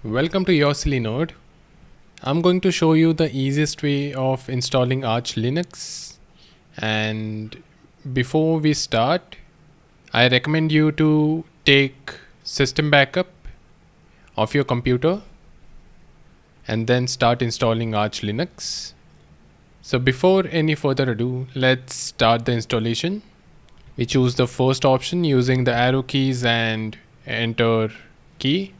Welcome to Yoursilly Node. I'm going to show you the easiest way of installing Arch Linux. And before we start, I recommend you to take system backup of your computer and then start installing Arch Linux. So before any further ado, let's start the installation. We choose the first option using the arrow keys and enter key.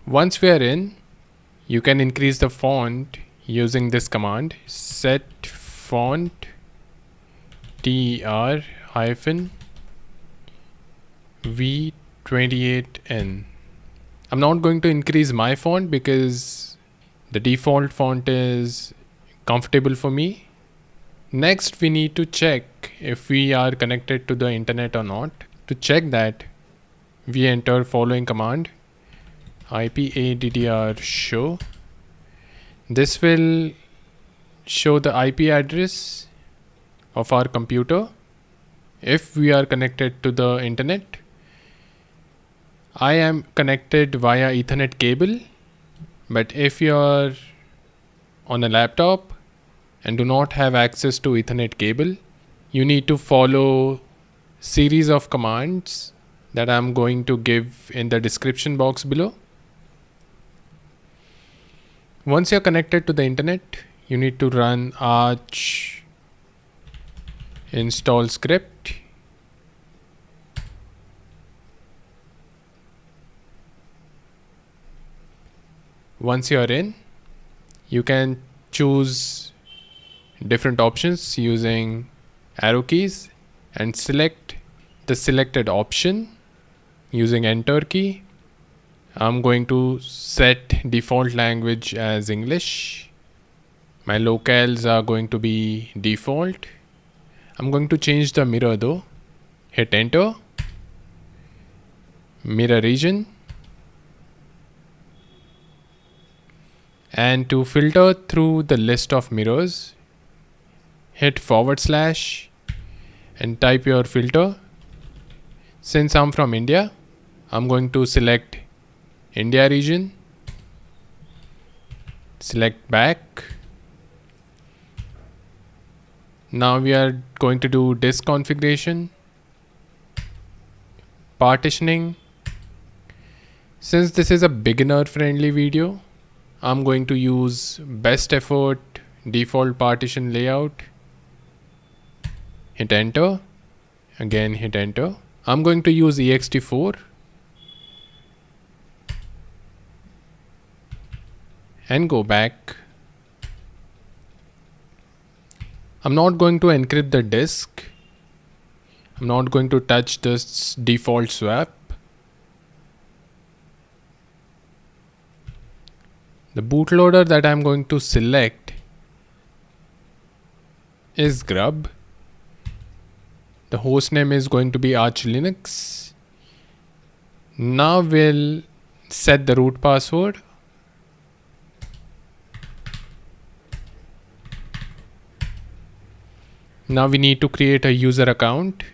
Once we are in, you can increase the font using this command set font ter hyphen v28n. I'm not going to increase my font because the default font is comfortable for me. Next, we need to check if we are connected to the internet or not. To check that, we enter following command ipaddr show. This will show the IP address of our computer if we are connected to the internet. I am connected via Ethernet cable, but if you are on a laptop and do not have access to Ethernet cable, you need to follow series of commands that I'm going to give in the description box below. Once you're connected to the internet, you need to run arch install script. Once you're in, you can choose different options using arrow keys and select the selected option using enter key. I'm going to set default language as English. My locales are going to be default. I'm going to change the mirror though. Hit enter. Mirror region. And to filter through the list of mirrors, hit / and type your filter. Since I'm from India, I'm going to select India region, select back. Now we are going to do disk configuration, partitioning. Since this is a beginner friendly video, I'm going to use best effort default partition layout. Hit enter. Again hit enter. I'm going to use ext4. And go back. I'm not going to encrypt the disk. I'm not going to touch this default swap. The bootloader that I'm going to select is Grub. The hostname is going to be Arch Linux. Now we'll set the root password. Now we need to create a user account.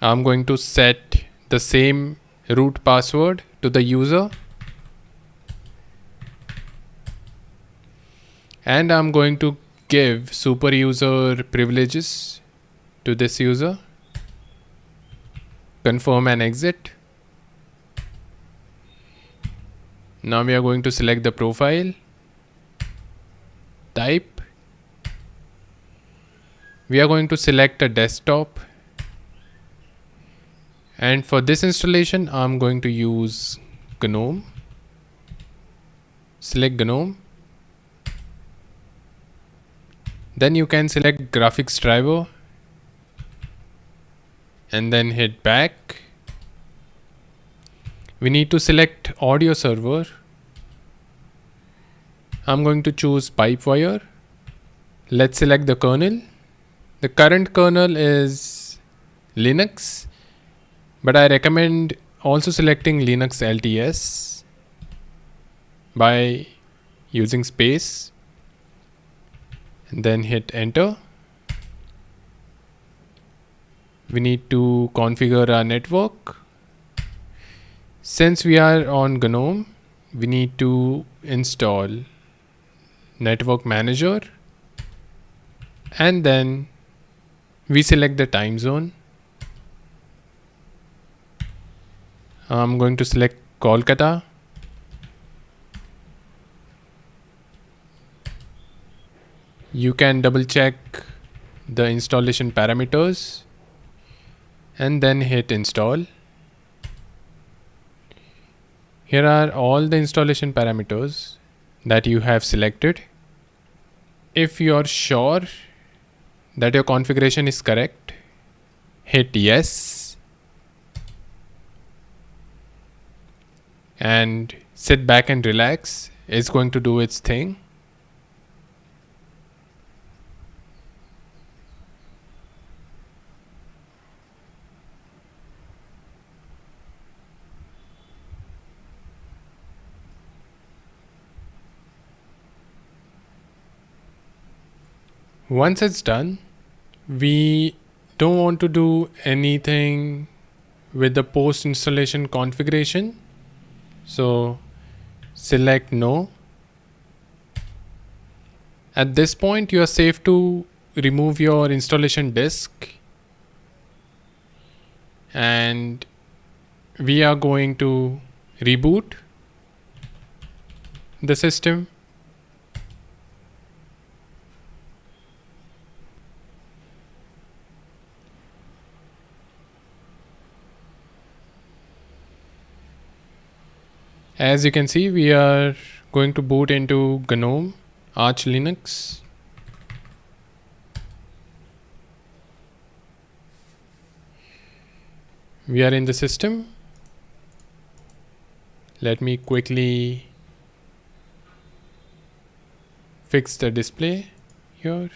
I'm going to set the same root password to the user. And I'm going to give super user privileges to this user. Confirm and exit. Now we are going to select the profile, type. We are going to select a desktop. And for this installation, I'm going to use GNOME. Select GNOME. Then you can select graphics driver and then hit back. We need to select audio server I'm going to choose Pipewire. Let's select the kernel. The current kernel is Linux, but I recommend also selecting Linux LTS by using space and then hit enter. We need to configure our network. Since we are on GNOME, we need to install Network Manager, and then we select the time zone. I'm going to select Kolkata. You can double check the installation parameters and then hit install. Here are all the installation parameters that you have selected. If you are sure that your configuration is correct, hit yes and sit back and relax. It's going to do its thing. Once it's done, we don't want to do anything with the post installation configuration. So select no. At this point, you are safe to remove your installation disk, and we are going to reboot the system. As you can see, we are going to boot into GNOME Arch Linux. We are in the system. Let me quickly fix the display here.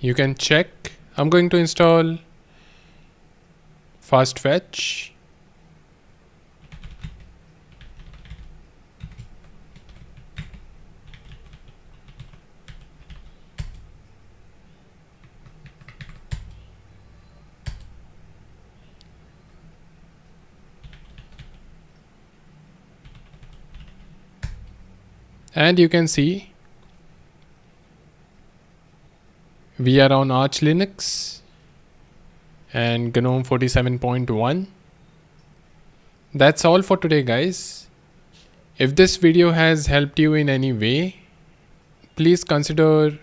You can check. I'm going to install Fast Fetch. And you can see we are on Arch Linux and GNOME 47.1. That's all for today, guys. If this video has helped you in any way, please consider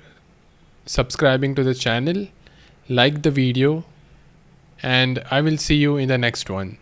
subscribing to the channel, like the video, and I will see you in the next one.